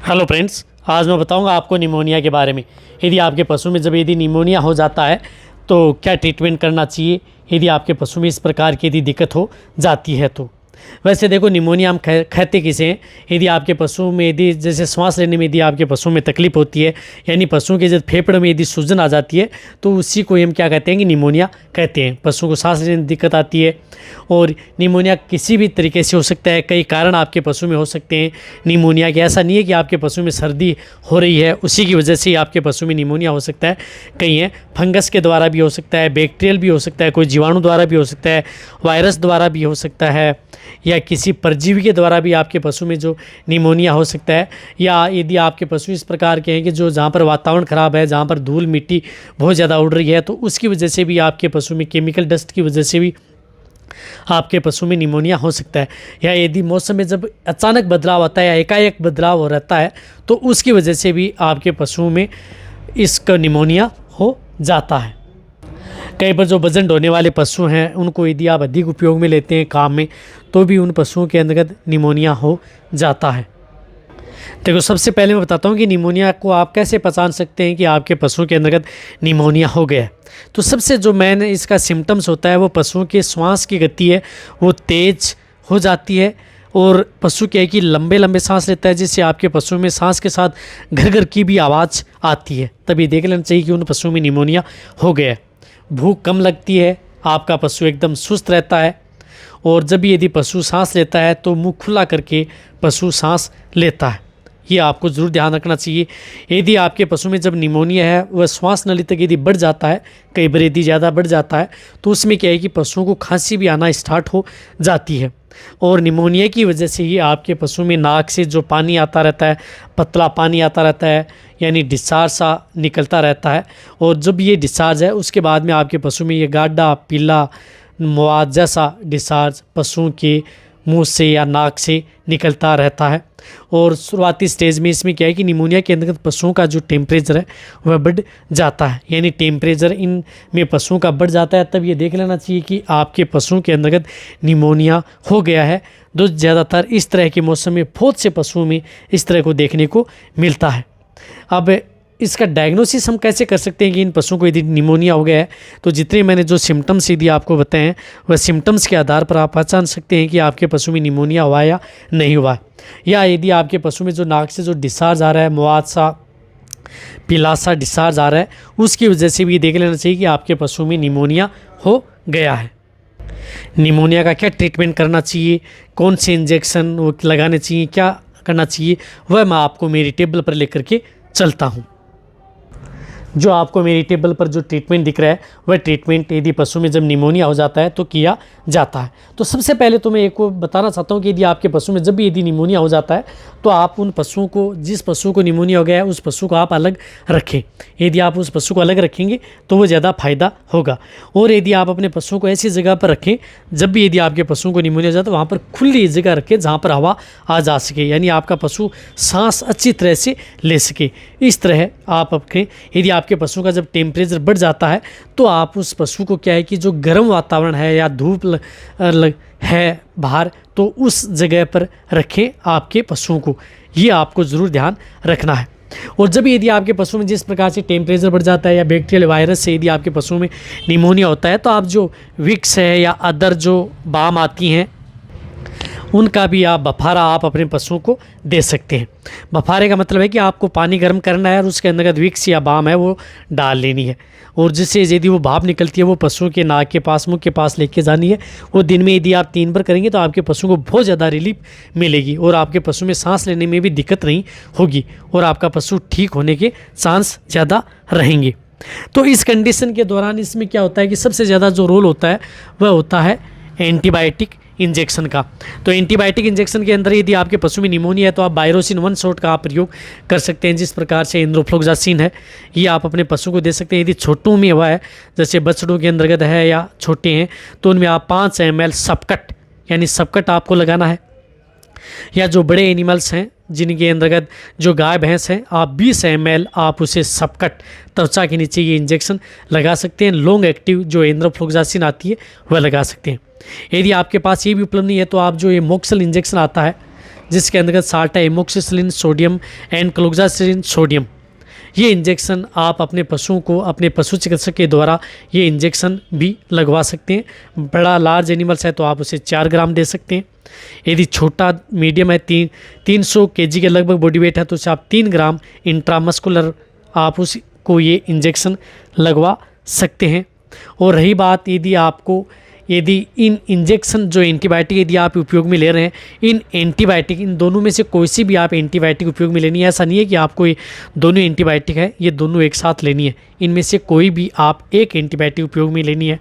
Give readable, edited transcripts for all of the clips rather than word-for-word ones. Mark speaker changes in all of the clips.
Speaker 1: Hello friends, आज मैं बताऊंगा आपको निमोनिया के बारे में। यदि आपके पशु में जब यदि निमोनिया हो जाता है तो क्या ट्रीटमेंट करना चाहिए, यदि आपके पशु में इस प्रकार की यदि दिक्कत हो जाती है तो। वैसे देखो, निमोनिया हम कहते किसे हैं। यदि आपके पशु में यदि जैसे सांस लेने में यदि आपके पशु में तकलीफ होती है, यानी पशुओं के जब फेफड़े में यदि सूजन आ जाती है तो उसी को हम क्या कहते हैं कि निमोनिया कहते हैं। पशु को सांस लेने में दिक्कत आती है और निमोनिया किसी भी तरीके से हो सकता है। कई कारण आपके पशु में हो सकते हैं निमोनिया के। ऐसा नहीं है कि आपके पशु में सर्दी हो रही है उसी की वजह से ही आपके पशु में निमोनिया हो सकता है। कई हैं फंगस के द्वारा भी हो सकता है, बैक्टीरियल भी हो सकता है, कोई जीवाणु द्वारा भी हो सकता है, वायरस द्वारा भी हो सकता है, या किसी परजीवी के द्वारा भी आपके पशु में जो निमोनिया हो सकता है। या यदि आपके पशु इस प्रकार के हैं कि जो जहाँ पर वातावरण ख़राब है, जहाँ पर धूल मिट्टी बहुत ज़्यादा उड़ रही है, तो उसकी वजह से भी आपके पशु में केमिकल डस्ट की वजह से भी आपके पशु में निमोनिया हो सकता है। या यदि मौसम में जब अचानक बदलाव आता है या एकाएक बदलाव हो रहता है तो उसकी वजह से भी आपके पशुओं में इसका निमोनिया हो जाता है। कई बार जो वजन ढोने वाले पशु हैं उनको यदि आप अधिक उपयोग में लेते हैं काम में तो भी उन पशुओं के अंतर्गत निमोनिया हो जाता है। देखो, सबसे पहले मैं बताता हूँ कि निमोनिया को आप कैसे पहचान सकते हैं कि आपके पशुओं के अंतर्गत निमोनिया हो गया है। तो सबसे जो मेन इसका सिम्टम्स होता है वो पशुओं के श्वास की गति है वो तेज हो जाती है और पशु क्या है कि लंबे लंबे सांस लेता है, जिससे आपके पशु में सांस के साथ घर घर की भी आवाज़ आती है। तभी देख लेना चाहिए कि उन पशुओं में निमोनिया हो गया है। भूख कम लगती है, आपका पशु एकदम सुस्त रहता है और जब भी यदि पशु सांस लेता है तो मुंह खुला करके पशु सांस लेता है। ये आपको ज़रूर ध्यान रखना चाहिए। यदि आपके पशु में जब निमोनिया है वह श्वास नली तक यदि बढ़ जाता है, कई बार यदि ज़्यादा बढ़ जाता है तो उसमें क्या है कि पशुओं को खांसी भी आना स्टार्ट हो जाती है। और निमोनिया की वजह से ही आपके पशु में नाक से जो पानी आता रहता है, पतला पानी आता रहता है, यानी डिस्चार्ज सा निकलता रहता है। और जब ये डिस्चार्ज है उसके बाद में आपके पशु में ये गाढ़ा पीला मवाद जैसा डिस्चार्ज पशुओं के मुंह से या नाक से निकलता रहता है। और शुरुआती स्टेज में इसमें क्या है कि निमोनिया के अंतर्गत पशुओं का जो टेम्परेचर है वह बढ़ जाता है, यानी टेम्परेचर इन में पशुओं का बढ़ जाता है। तब ये देख लेना चाहिए कि आपके पशुओं के अंतर्गत निमोनिया हो गया है। तो ज़्यादातर इस तरह के मौसम में बहुत से पशुओं में इस तरह को देखने को मिलता है। अब इसका डायग्नोसिस हम कैसे कर सकते हैं कि इन पशुओं को यदि निमोनिया हो गया है, तो जितने मैंने जो सिम्टम्स यदि आपको बताए हैं वह सिम्टम्स के आधार पर आप पहचान सकते हैं कि आपके पशु में निमोनिया हुआ है या नहीं हुआ है। या यदि आपके पशु में जो नाक से जो डिस्चार्ज आ रहा है, मवाद सा पीला सा डिस्चार्ज आ रहा है, उसकी वजह से भी देख लेना चाहिए कि आपके पशु में निमोनिया हो गया है। निमोनिया का क्या ट्रीटमेंट करना चाहिए, कौन से इंजेक्शन वो लगाने चाहिए, क्या करना चाहिए, वह मैं आपको मेरी टेबल पर लेकर के चलता हूँ। जो आपको मेरी टेबल पर जो ट्रीटमेंट दिख रहा है वह ट्रीटमेंट यदि पशु में जब निमोनिया हो जाता है तो किया जाता है। तो सबसे पहले तो मैं एक को बताना चाहता हूँ कि यदि आपके पशु में जब भी यदि निमोनिया हो जाता है तो आप उन पशुओं को, जिस पशु को निमोनिया हो गया है उस पशु को आप अलग रखें। यदि आप उस पशु को अलग रखेंगे तो वो ज़्यादा फायदा होगा। और यदि आप अपने पशुओं को ऐसी जगह पर रखें, जब भी यदि आपके पशुओं को निमोनिया हो जाता है वहाँ पर खुली जगह रखें जहाँ पर हवा आ जा सके, यानी आपका पशु सांस अच्छी तरह से ले सके। इस तरह आप अपने, यदि आपके पशु का जब टेम्परेचर बढ़ जाता है तो आप उस पशु को क्या है कि जो गर्म वातावरण है या धूप है बाहर, तो उस जगह पर रखें आपके पशुओं को। ये आपको ज़रूर ध्यान रखना है। और जब यदि आपके पशु में जिस प्रकार से टेम्परेचर बढ़ जाता है या बैक्टीरियल वायरस से यदि आपके पशुओं में निमोनिया होता है तो आप जो विक्स है या अदर जो बाम आती हैं उनका भी आप बफारा आप अपने पशुओं को दे सकते हैं। बफारे का मतलब है कि आपको पानी गर्म करना है और उसके अंदर विक्स या बाम है वो डाल लेनी है, और जिससे यदि वो भाप निकलती है वो पशुओं के नाक के पास, मुंह के पास लेके जानी है। वो दिन में यदि आप 3 बार करेंगे तो आपके पशु को बहुत ज़्यादा रिलीफ मिलेगी और आपके पशु में सांस लेने में भी दिक्कत नहीं होगी और आपका पशु ठीक होने के चांस ज़्यादा रहेंगे। तो इस कंडीशन के दौरान इसमें क्या होता है कि सबसे ज़्यादा जो रोल होता है वह होता है एंटीबायोटिक इंजेक्शन का। तो एंटीबायोटिक इंजेक्शन के अंदर यदि आपके पशु में निमोनिया है तो आप बायरोसिन 1 शॉट का आप प्रयोग कर सकते हैं। जिस प्रकार से एंड्रोफ्लोक्सासिन है ये आप अपने पशु को दे सकते हैं। यदि छोटों में हुआ है, जैसे बछड़ों के अंतर्गत है या छोटे हैं, तो उनमें आप 5 ml सबकट, यानी सबकट आपको लगाना है। या जो बड़े एनिमल्स हैं जिनके अंतर्गत जो गाय भैंस हैं, आप 20 ml आप उसे सबकट त्वचा के नीचे ये इंजेक्शन लगा सकते हैं। लॉन्ग एक्टिव जो एंड्रोफ्लोक्सासिन आती है वह लगा सकते हैं। यदि आपके पास ये भी उपलब्ध नहीं है तो आप जो ये मोक्सल इंजेक्शन आता है जिसके अंतर्गत साल्ट है amoxicillin sodium and cloxacillin sodium. ये इंजेक्शन आप अपने पशुओं को अपने पशु चिकित्सक के द्वारा ये इंजेक्शन भी लगवा सकते हैं। बड़ा लार्ज एनिमल्स है तो आप उसे 4 ग्राम दे सकते हैं। यदि छोटा मीडियम है 300 kg के लगभग बॉडी वेट है तो उसे आप 3 ग्राम इंट्रामस्कुलर आप उसको ये इंजेक्शन लगवा सकते हैं। और रही बात यदि इन इंजेक्शन जो एंटीबायोटिक यदि आप उपयोग में ले रहे हैं, इन एंटीबायोटिक इन दोनों में से कोई सी भी आप एंटीबायोटिक उपयोग में लेनी है। ऐसा नहीं है कि आपको ये दोनों एंटीबायोटिक है ये दोनों एक साथ लेनी है, इनमें से कोई भी आप एक एंटीबायोटिक उपयोग में लेनी है।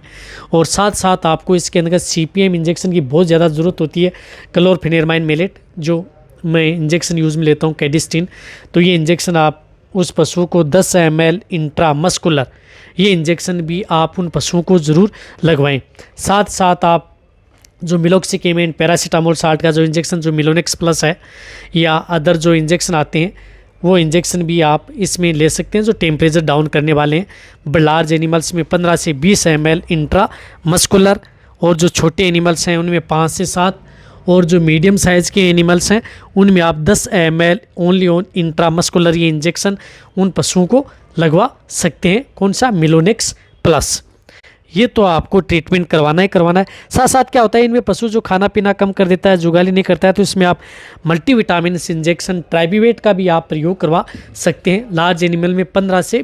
Speaker 1: और साथ साथ आपको इसके अंदर CPM इंजेक्शन की बहुत ज़्यादा ज़रूरत होती है। क्लोरफेनेरमाइन मेलेट जो मैं इंजेक्शन यूज़ में लेता हूँ कैडिस्टिन, तो ये इंजेक्शन आप उस पशु को 10 ml इंट्रामस्कुलर ये इंजेक्शन भी आप उन पशुओं को ज़रूर लगवाएं। साथ साथ आप जो मिलोक्सिकेम एंड पैरासीटामोल साल्ट का जो इंजेक्शन जो मिलोनेक्स प्लस है या अदर जो इंजेक्शन आते हैं वो इंजेक्शन भी आप इसमें ले सकते हैं जो टेम्परेचर डाउन करने वाले हैं। लार्ज एनिमल्स में 15 से 20 ml इंट्रामस्कुलर और जो छोटे एनिमल्स हैं उनमें 5 से 7 और जो मीडियम साइज़ के एनिमल्स हैं उनमें आप 10 ml ओनली ऑन इंट्रामस्कुलर ये इंजेक्शन उन पशुओं को लगवा सकते हैं। कौन सा? मिलोनेक्स प्लस। ये तो आपको ट्रीटमेंट करवाना है। साथ साथ क्या होता है इनमें पशु जो खाना पीना कम कर देता है, जुगाली नहीं करता है, तो इसमें आप मल्टीविटामिन इंजेक्शन ट्राइबीवेट का भी आप प्रयोग करवा सकते हैं। लार्ज एनिमल में 15 से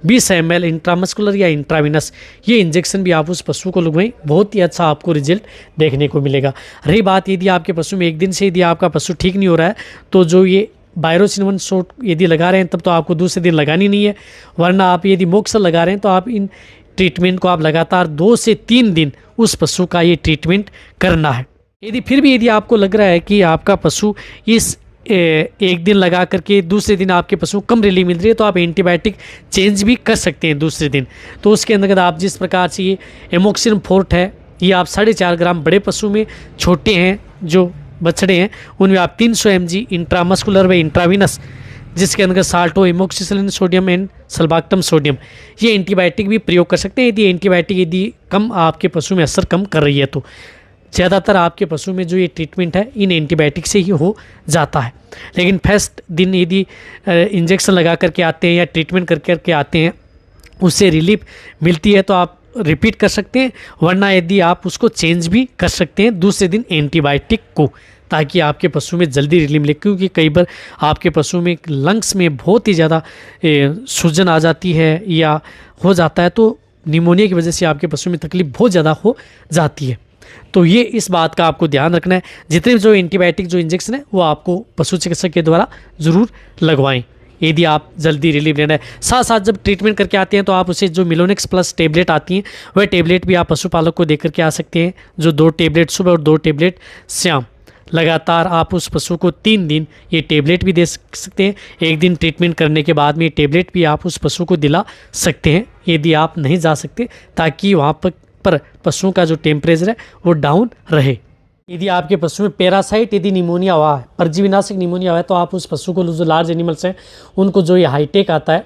Speaker 1: 20 ml इंट्रामस्कुलर या इंट्राविनस ये इंजेक्शन भी आप उस पशु को लगवाएं, बहुत ही अच्छा आपको रिजल्ट देखने को मिलेगा। रही बात यदि आपके पशु में एक दिन से यदि आपका पशु ठीक नहीं हो रहा है तो जो ये बायरोसिनवन शॉट यदि लगा रहे हैं तब तो आपको दूसरे दिन लगानी नहीं है, वरना आप यदि मोक्सल लगा रहे हैं तो आप इन ट्रीटमेंट को आप लगातार 2 से 3 दिन उस पशु का ये ट्रीटमेंट करना है। यदि आपको लग रहा है कि आपका पशु इस एक दिन लगा करके दूसरे दिन आपके पशु कम रिलीफ मिल रही है तो आप एंटीबायोटिक चेंज भी कर सकते हैं दूसरे दिन। तो उसके अंदर आप जिस प्रकार से ये एमोक्सिलिन फोर्ट है ये आप 4.5 ग्राम बड़े पशु में, छोटे हैं जो बछड़े हैं उनमें आप 300 mg इंट्रामस्कुलर व इंट्राविनस जिसके अंदर साल्टो amoxicillin sodium and sulbactam sodium ये एंटीबायोटिक भी प्रयोग कर सकते हैं। यदि एंटीबायोटिक यदि कम आपके पशु में असर कम कर रही है तो ज़्यादातर आपके पशु में जो ये ट्रीटमेंट है इन एंटीबायोटिक से ही हो जाता है। लेकिन फर्स्ट दिन यदि इंजेक्शन लगा करके आते हैं या ट्रीटमेंट करके आते हैं उससे रिलीफ मिलती है तो आप रिपीट कर सकते हैं, वरना यदि आप उसको चेंज भी कर सकते हैं दूसरे दिन एंटीबायोटिक को, ताकि आपके पशु में जल्दी रिलीफ मिले। क्योंकि कई बार आपके पशु में लंग्स में बहुत ही ज़्यादा सूजन आ जाती है या हो जाता है तो निमोनिया की वजह से आपके पशु में तकलीफ बहुत ज़्यादा हो जाती है। तो ये इस बात का आपको ध्यान रखना है, जितने भी जो एंटीबायोटिक जो इंजेक्शन है वो आपको पशु चिकित्सक के द्वारा ज़रूर लगवाएं यदि आप जल्दी रिलीफ लेना है। साथ साथ जब ट्रीटमेंट करके आते हैं तो आप उसे जो मिलोनेक्स प्लस टेबलेट आती हैं वह टेबलेट भी आप पशुपालक को दे करके आ सकते हैं, जो 2 टेबलेट सुबह और 2 टेबलेट शाम। लगातार आप उस पशु को 3 दिन ये टेबलेट भी दे सकते हैं। एक दिन ट्रीटमेंट करने के बाद में ये टेबलेट भी आप उस पशु को दिला सकते हैं यदि आप नहीं जा सकते, ताकि वहाँ पर पशुओं का जो टेम्परेचर है वो डाउन रहे। यदि आपके पशु में पैरासाइट यदि निमोनिया हुआ है, परजीवीनाशक निमोनिया हुआ है, तो आप उस पशु को जो लार्ज एनिमल्स हैं उनको जो ये हाईटेक आता है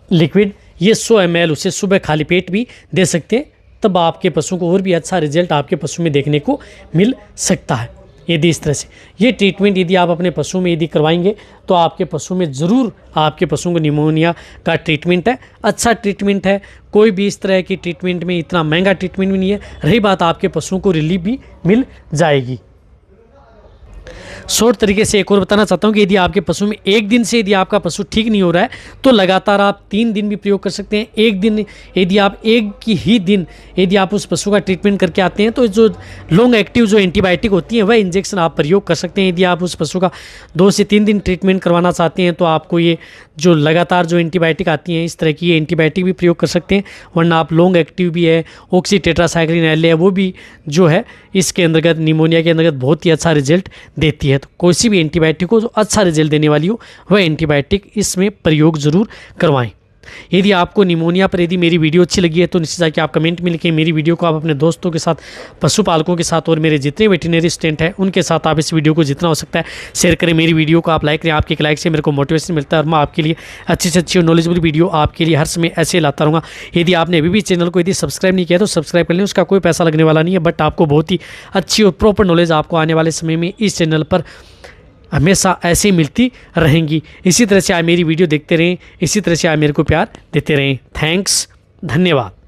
Speaker 1: लिक्विड ये 100 ml उसे सुबह खाली पेट भी दे सकते हैं, तब आपके पशु को और भी अच्छा रिजल्ट आपके पशु में देखने को मिल सकता है। यदि इस तरह से ये ट्रीटमेंट यदि आप अपने पशु में यदि करवाएंगे तो आपके पशु में ज़रूर आपके पशुओं को निमोनिया का ट्रीटमेंट है, अच्छा ट्रीटमेंट है। कोई भी इस तरह की ट्रीटमेंट में इतना महंगा ट्रीटमेंट भी नहीं है। रही बात आपके पशुओं को रिलीफ भी मिल जाएगी। शॉर्ट तरीके से एक और बताना चाहता हूँ कि यदि आपके पशु में एक दिन से यदि आपका पशु ठीक नहीं हो रहा है तो लगातार आप 3 दिन भी प्रयोग कर सकते हैं। एक दिन यदि आप एक ही दिन यदि आप उस पशु का ट्रीटमेंट करके आते हैं तो जो लॉन्ग एक्टिव जो एंटीबायोटिक होती है वह इंजेक्शन आप प्रयोग कर सकते हैं। यदि आप उस पशु का 2 से 3 दिन ट्रीटमेंट करवाना चाहते हैं तो आपको ये जो लगातार जो एंटीबायोटिक आती हैं इस तरह की एंटीबायोटिक भी प्रयोग कर सकते हैं, वरना आप लॉन्ग एक्टिव भी है ऑक्सीटेट्रासाइक्लिन एल है वो भी जो है इसके अंतर्गत निमोनिया के अंतर्गत बहुत ही अच्छा रिजल्ट देती है। तो कोई सी भी एंटीबायोटिक हो जो अच्छा रिजल्ट देने वाली हो वह एंटीबायोटिक इसमें प्रयोग ज़रूर करवाएं। यदि आपको निमोनिया पर यदि मेरी वीडियो अच्छी लगी है तो निश्चित जाकर आप कमेंट में लिखें। मेरी वीडियो को आप अपने दोस्तों के साथ, पशुपालकों के साथ और मेरे जितने वेटरनरी स्टूडेंट हैं उनके साथ आप इस वीडियो को जितना हो सकता है शेयर करें। मेरी वीडियो को आप लाइक करें, आपके एक लाइक से मेरे को मोटिवेशन मिलता है और मैं आपके लिए अच्छी से अच्छी और नॉलेजेबल वीडियो आपके लिए हर समय ऐसे लाता रहूँगा। यदि आपने अभी भी चैनल को यदि सब्सक्राइब नहीं किया तो सब्सक्राइब कर लें, उसका कोई पैसा लगने वाला नहीं है, बट आपको बहुत ही अच्छी और प्रॉपर नॉलेज आपको आने वाले समय में इस चैनल पर हमेशा ऐसे ही मिलती रहेंगी। इसी तरह से आप मेरी वीडियो देखते रहें, इसी तरह से आप मेरे को प्यार देते रहें। थैंक्स, धन्यवाद।